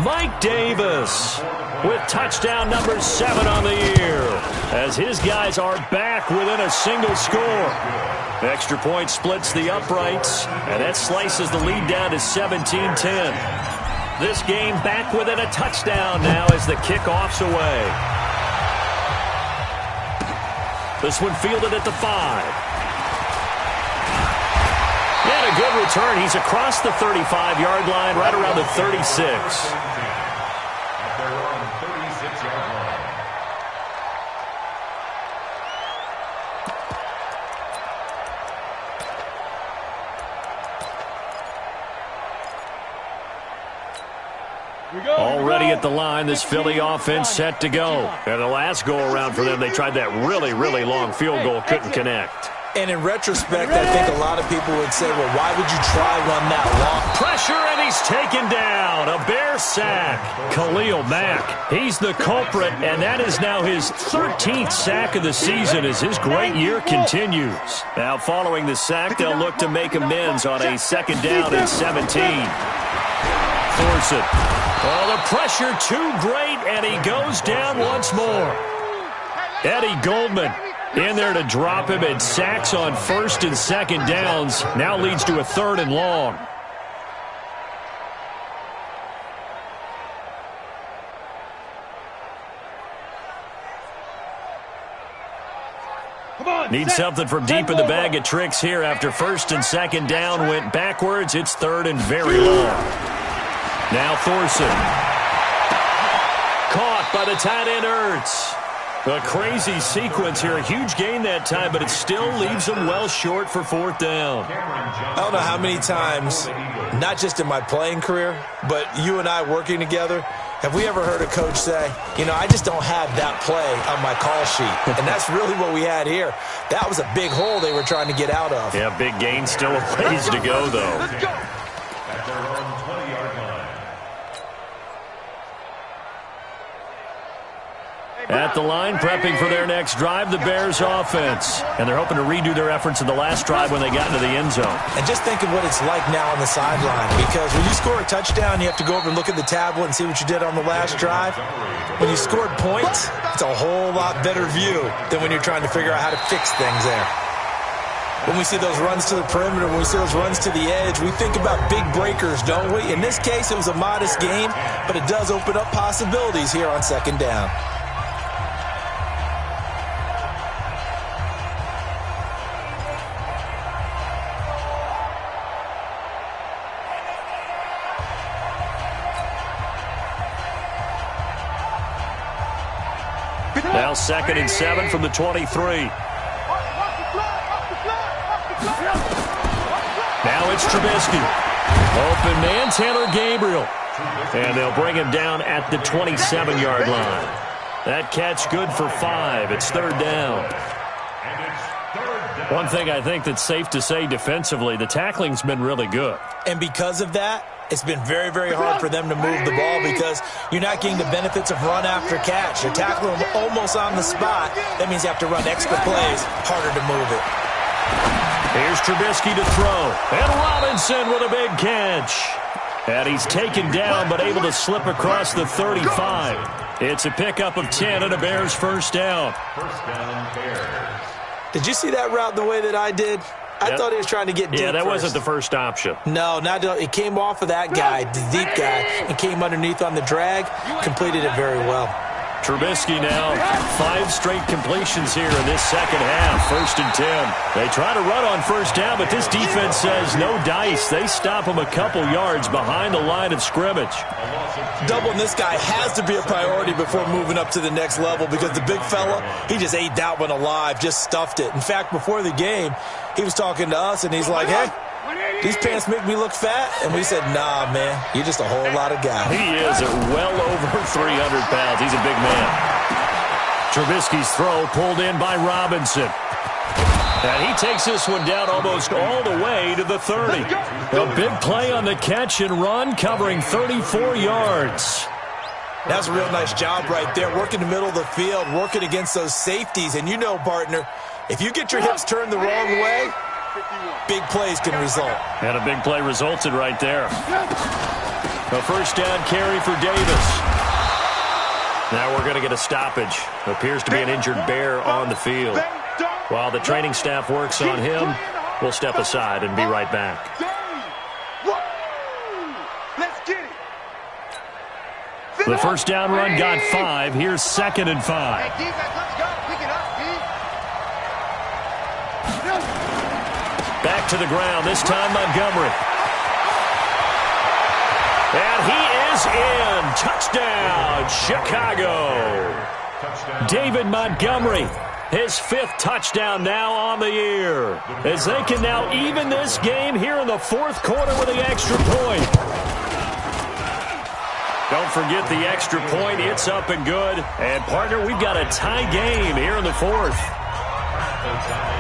Mike Davis with touchdown number 7 on the year as his guys are back within a single score. Extra point splits the uprights, and that slices the lead down to 17-10. This game back within a touchdown now as the kickoff's away. This one fielded at the 5. And a good return. He's across the 35-yard line, right around the 36. At their own 36-yard line. Already at the line, this Philly offense set to go. And the last go-around for them, they tried that really, really long field goal, couldn't connect. And in retrospect, I think a lot of people would say, well, why would you try one that long? Pressure, and he's taken down. A Bear sack. Khalil Mack, he's the culprit, and that is now his 13th sack of the season as his great year continues. Now, following the sack, they'll look to make amends on a 2nd down and 17. Force it. Oh, the pressure too great, and he goes down once more. Eddie Goldman in there to drop him, and sacks on 1st and 2nd downs. Now leads to a 3rd and long. Need something from deep in the bag of tricks here after 1st and 2nd down went backwards. It's 3rd and very long. Now Thorson. Caught by the tight end Ertz. A crazy sequence here. A huge gain that time, but it still leaves them well short for 4th down. I don't know how many times, not just in my playing career, but you and I working together, have we ever heard a coach say, you know, I just don't have that play on my call sheet. And that's really what we had here. That was a big hole they were trying to get out of. Yeah, big gain, still a ways to go, though. At their own 20-yard line. At the line, prepping for their next drive, the Bears offense. And they're hoping to redo their efforts in the last drive when they got into the end zone. And just think of what it's like now on the sideline. Because when you score a touchdown, you have to go over and look at the tablet and see what you did on the last drive. When you scored points, it's a whole lot better view than when you're trying to figure out how to fix things there. When we see those runs to the perimeter, when we see those runs to the edge, we think about big breakers, don't we? In this case, it was a modest game, but it does open up possibilities here on 2nd down. Now 2nd and 7 from the 23. Now it's Trubisky. Open man, Taylor Gabriel. And they'll bring him down at the 27-yard line. That catch good for 5. It's 3rd down. One thing I think that's safe to say defensively, the tackling's been really good. And because of that, it's been very, very hard for them to move the ball because you're not getting the benefits of run after catch. You're tackling them almost on the spot. That means you have to run extra plays, harder to move it. Here's Trubisky to throw. And Robinson with a big catch. And he's taken down but able to slip across the 35. It's a pickup of 10 and a Bears 1st down. 1st down, Bears. Did you see that route the way that I did? I thought he was trying to get deep. Yeah, that first. wasn't the first option. No, it came off of that guy, the deep guy, and came underneath on the drag, completed it very well. Trubisky now, 5 straight completions here in this 2nd half. 1st and 10. They try to run on 1st down, but this defense says no dice. They stop him a couple yards behind the line of scrimmage. Doubling this guy has to be a priority before moving up to the next level because the big fella, he just ate that one alive, just stuffed it. In fact, before the game, he was talking to us, and he's like, hey, these pants make me look fat? And we said, nah, man, you're just a whole lot of guy. He is at well over 300 pounds. He's a big man. Trubisky's throw pulled in by Robinson. And he takes this one down almost all the way to the 30. A big play on the catch and run, covering 34 yards. That's a real nice job right there, working the middle of the field, working against those safeties. And you know, partner, if you get your hips turned the wrong way, big plays can result. And a big play resulted right there. A 1st down carry for Davis. Now we're going to get a stoppage. Appears to be an injured Bear on the field. While the training staff works on him, we'll step aside and be right back. The 1st down run got 5. Here's 2nd and 5. to the ground, this time Montgomery. And he is in. Touchdown, Chicago. David Montgomery, his 5th touchdown now on the year, as they can now even this game here in the 4th quarter with the extra point. Don't forget the extra point. It's up and good. And, partner, we've got a tie game here in the 4th.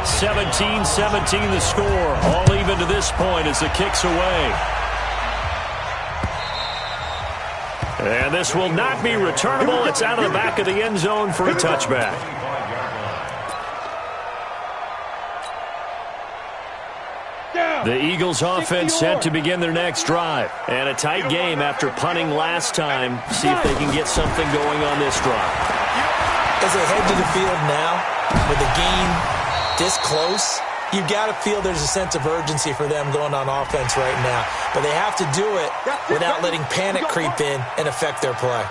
17-17 the score. All even to this point as the kick's away. And this will not be returnable. It's out of the back of the end zone for a touchback. The Eagles offense set to begin their next drive. And a tight game after punting last time. See if they can get something going on this drive. As they head to the field now, with the game this close, you've got to feel there's a sense of urgency for them going on offense right now. But they have to do it without letting panic creep in and affect their play.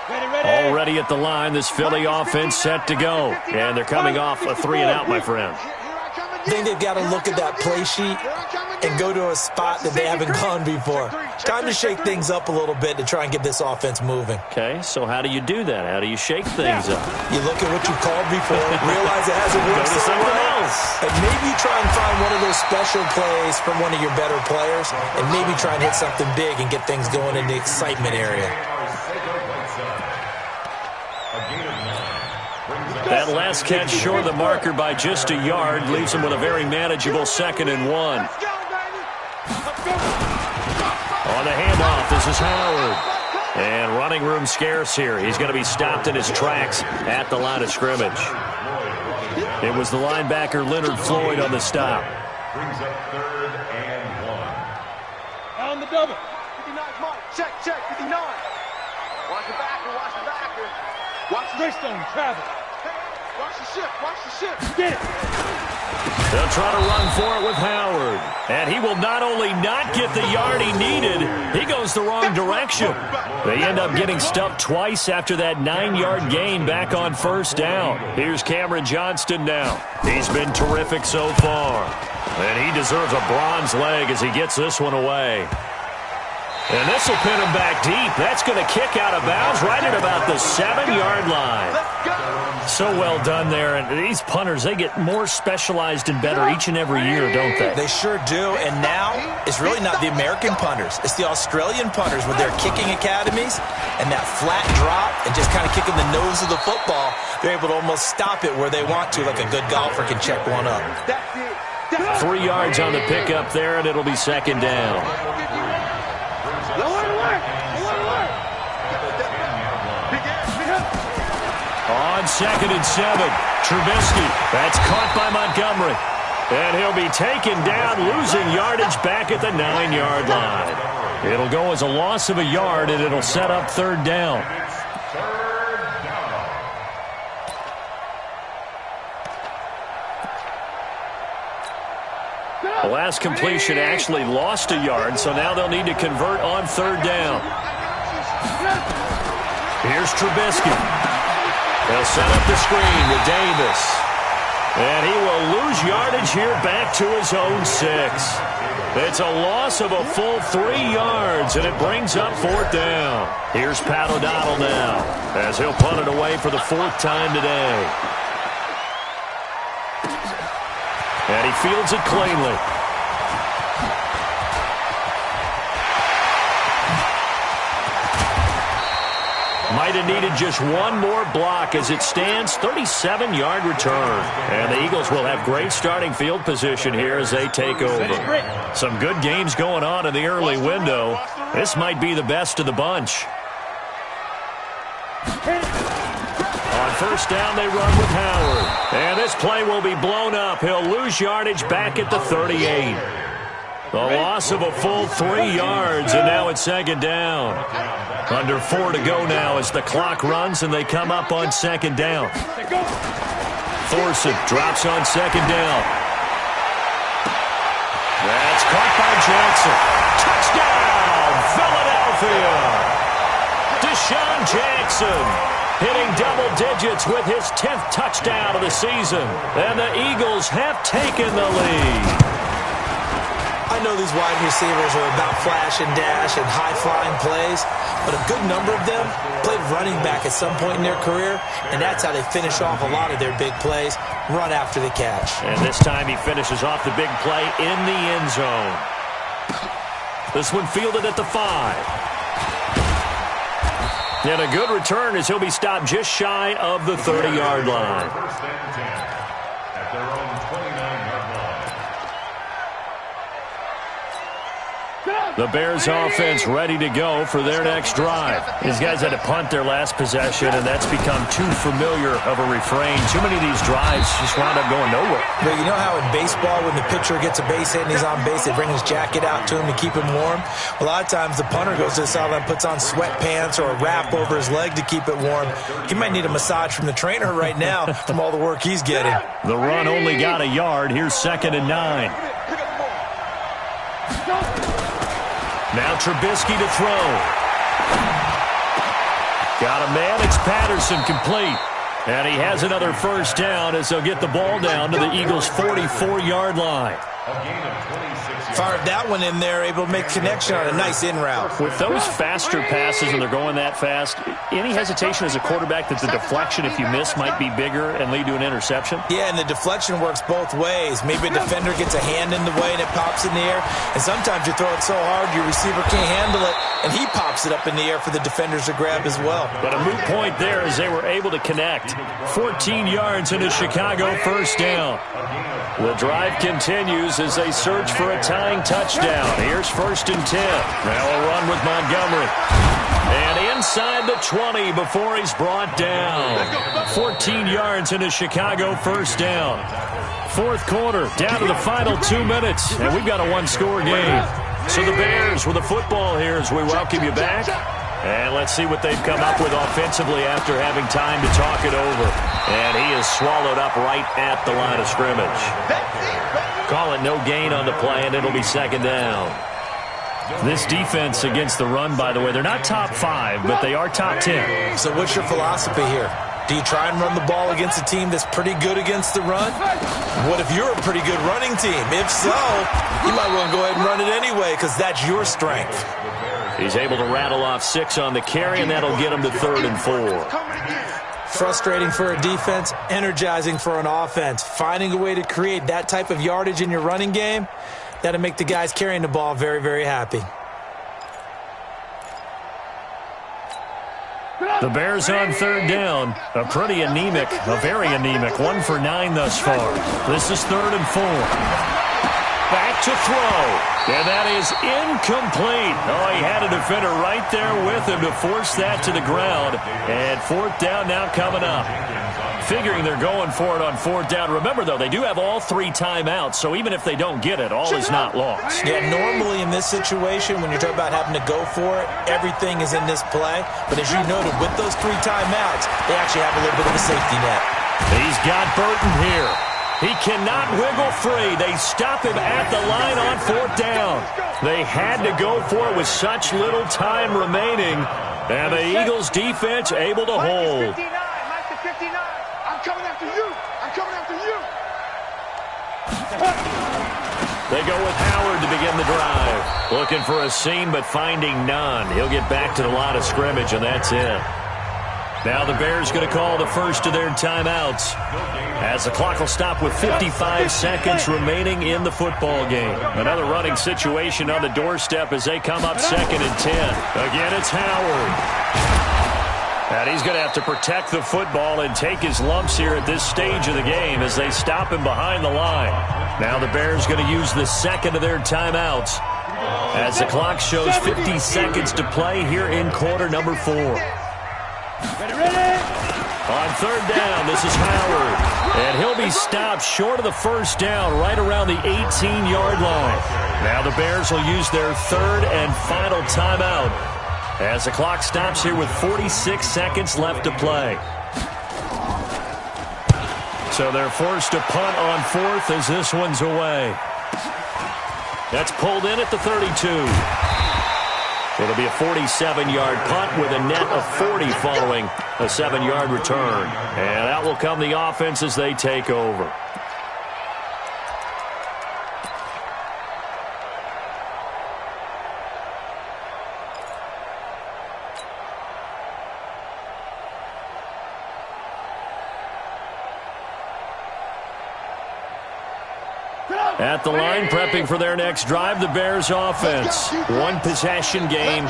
Already at the line, this Philly offense set to go. And they're coming off a 3-and-out, my friend. I think they've got to look at that play sheet and go to a spot that they haven't gone before. Time to shake things up a little bit to try and get this offense moving. Okay, so how do you do that? How do you shake things up? You look at what you've called before, realize it hasn't worked Go to something else. and maybe try and find one of those special plays from one of your better players, and maybe try and hit something big and get things going in the excitement area. That last catch short of the marker by just a yard leaves him with a very manageable 2nd and 1. On the handoff, this is Howard. And running room scarce here. He's going to be stopped in his tracks at the line of scrimmage. It was the linebacker Leonard Floyd on the stop. Brings up 3rd and 1. On the double. 59, Mike. Check, 59. Watch the backer, watch the backer. Watch the Greystone, travel. Watch the ship. Get it. They'll try to run for it with Howard. And he will not only not get the yard he needed, he goes the wrong direction. They end up getting stuffed twice after that 9-yard gain back on 1st down. Here's Cameron Johnston now. He's been terrific so far. And he deserves a bronze leg as he gets this one away. And this will pin him back deep. That's going to kick out of bounds right at about the 7-yard line. So well done there. And these punters, they get more specialized and better each and every year, don't they? They sure do. And now it's really not the American punters. It's the Australian punters with their kicking academies and that flat drop and just kind of kicking the nose of the football. They're able to almost stop it where they want to, like a good golfer can check one up. 3 yards on the pickup there, and it'll be 2nd down. On 2nd and 7, Trubisky. That's caught by Montgomery. And he'll be taken down, losing yardage back at the 9-yard line. It'll go as a loss of a yard, and it'll set up 3rd down. The last completion actually lost a yard, so now they'll need to convert on 3rd down. Here's Trubisky. They'll set up the screen with Davis. And he will lose yardage here back to his own 6. It's a loss of a full 3 yards, and it brings up 4th down. Here's Pat O'Donnell now, as he'll punt it away for the 4th time today. And he fields it cleanly. Might have needed just one more block as it stands, 37-yard return. And the Eagles will have great starting field position here as they take over. Some good games going on in the early window. This might be the best of the bunch. On 1st down, they run with Howard. And this play will be blown up. He'll lose yardage back at the 38. The loss of a full 3 yards, and now it's 2nd down. Under 4 to go now as the clock runs, and they come up on 2nd down. Thorson drops on 2nd down. That's caught by Jackson. Touchdown, Philadelphia! Deshaun Jackson hitting double digits with his 10th touchdown of the season. And the Eagles have taken the lead. I know these wide receivers are about flash and dash and high-flying plays, but a good number of them played running back at some point in their career, and that's how they finish off a lot of their big plays, run after the catch. And this time he finishes off the big play in the end zone. This one fielded at the 5. And a good return as he'll be stopped just shy of the 30-yard line. First and 10 at their own 29-yard line. The Bears offense ready to go for their next drive. These guys had to punt their last possession, and that's become too familiar of a refrain. Too many of these drives just wound up going nowhere. But you know how in baseball, when the pitcher gets a base hit and he's on base, they bring his jacket out to him to keep him warm? A lot of times the punter goes to the sideline, puts on sweatpants or a wrap over his leg to keep it warm. He might need a massage from the trainer right now from all the work he's getting. The run only got a yard. Here's 2nd and 9. Now Trubisky to throw. Got a man. It's Patterson, complete. And he has another first down as they'll get the ball down to the Eagles' 44-yard line. A gain of 26 yards. Fired that one in there, able to make connection on a nice in route. With those faster passes and they're going that fast, any hesitation as a quarterback that the deflection, if you miss, might be bigger and lead to an interception? Yeah, and the deflection works both ways. Maybe a defender gets a hand in the way and it pops in the air. And sometimes you throw it so hard your receiver can't handle it, and he pops it up in the air for the defenders to grab as well. But a moot point there as they were able to connect. 14 yards into Chicago, first down. The drive continues as they search for a tying touchdown. Here's 1st and 10. Now a run with Montgomery. And inside the 20 before he's brought down. 14 yards into Chicago, first down. 4th quarter, down to the final 2 minutes. And we've got a one-score game. So the Bears with the football here as we welcome you back. And let's see what they've come up with offensively after having time to talk it over. And he is swallowed up right at the line of scrimmage. Call it no gain on the play, and it'll be 2nd down. This defense against the run, by the way, they're not top 5, but they are top 10. So what's your philosophy here? Do you try and run the ball against a team that's pretty good against the run? What if you're a pretty good running team? If so, you might want to go ahead and run it anyway because that's your strength. He's able to rattle off 6 on the carry, and that'll get him to 3rd and 4. Frustrating for a defense, energizing for an offense. Finding a way to create that type of yardage in your running game, that'll make the guys carrying the ball very, very happy. The Bears on 3rd down. A pretty anemic, a very anemic 1 for 9 thus far. This is 3rd and 4. Back to throw. And that is incomplete. Oh, he had a defender right there with him to force that to the ground. And 4th down now coming up. Figuring they're going for it on 4th down. Remember, though, they do have all 3 timeouts, so even if they don't get it, all is not lost. Yeah, normally in this situation, when you're talking about having to go for it, everything is in this play. But as you noted, with those 3 timeouts, they actually have a little bit of a safety net. He's got Burton here. He cannot wiggle free. They stop him at the line on 4th down. They had to go for it with such little time remaining. And the Eagles defense able to hold. I'm coming after you. I'm coming after you. They go with Howard to begin the drive. Looking for a seam, but finding none. He'll get back to the line of scrimmage, and that's it. Now the Bears going to call the first of their timeouts as the clock will stop with 55 seconds remaining in the football game. Another running situation on the doorstep as they come up 2nd and 10. Again, it's Howard. And he's going to have to protect the football and take his lumps here at this stage of the game as they stop him behind the line. Now the Bears going to use the 2nd of their timeouts as the clock shows 50 seconds to play here in quarter number 4. On 3rd down, this is Howard. And he'll be stopped short of the first down right around the 18-yard line. Now the Bears will use their 3rd and final timeout as the clock stops here with 46 seconds left to play. So they're forced to punt on 4th as this one's away. That's pulled in at the 32. It'll be a 47-yard punt with a net of 40 following a 7-yard return. And out will come the offense as they take over. At the line, prepping for their next drive, the Bears offense. One possession game.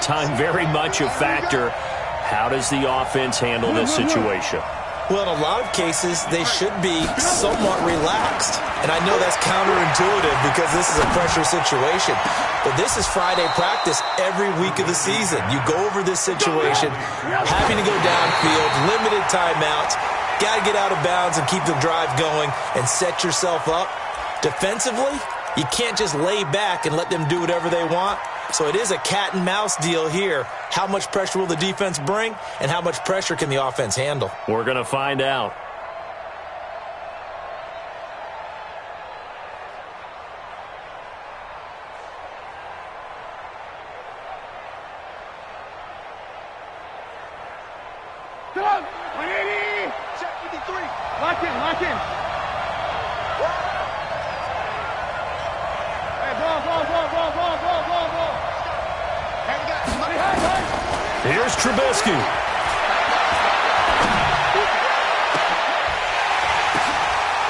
Time very much a factor. How does the offense handle this situation? Well, in a lot of cases, they should be somewhat relaxed. And I know that's counterintuitive because this is a pressure situation. But this is Friday practice every week of the season. You go over this situation, having to go downfield, limited timeouts, got to get out of bounds and keep the drive going and set yourself up. Defensively, you can't just lay back and let them do whatever they want. So it is a cat and mouse deal here. How much pressure will the defense bring, and how much pressure can the offense handle? We're going to find out. Come on, 180. Check 53. Lock in, lock in. Here's Trubisky.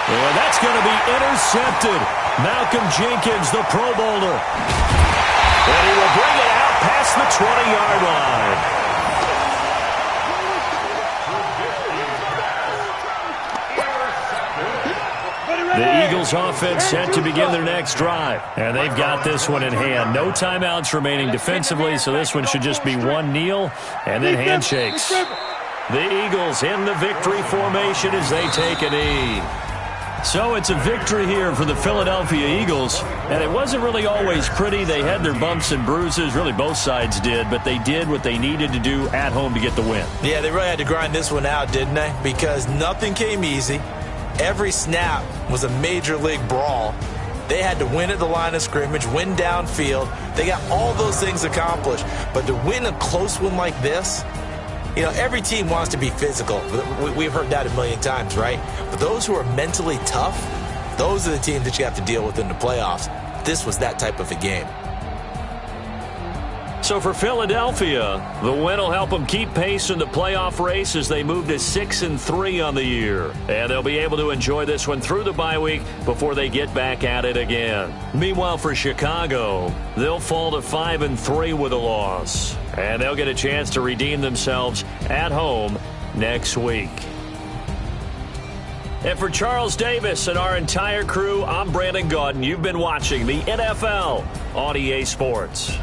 And that's going to be intercepted. Malcolm Jenkins, the Pro Bowler. And he will bring it out past the 20-yard line. The Eagles offense set to begin their next drive. And they've got this one in hand. No timeouts remaining defensively, so this one should just be one kneel and then handshakes. The Eagles in the victory formation as they take a knee. So it's a victory here for the Philadelphia Eagles. And it wasn't really always pretty. They had their bumps and bruises. Really, both sides did. But they did what they needed to do at home to get the win. Yeah, they really had to grind this one out, didn't they? Because nothing came easy. Every snap was a major league brawl. They had to win at the line of scrimmage, win downfield. They got all those things accomplished. But to win a close one like this, you know, every team wants to be physical. We've heard that a million times, right? But those who are mentally tough, those are the teams that you have to deal with in the playoffs. This was that type of a game. So for Philadelphia, the win will help them keep pace in the playoff race as they move to 6-3 on the year. And they'll be able to enjoy this one through the bye week before they get back at it again. Meanwhile, for Chicago, they'll fall to 5-3 with a loss. And they'll get a chance to redeem themselves at home next week. And for Charles Davis and our entire crew, I'm Brandon Gaudin. You've been watching the NFL on EA Sports.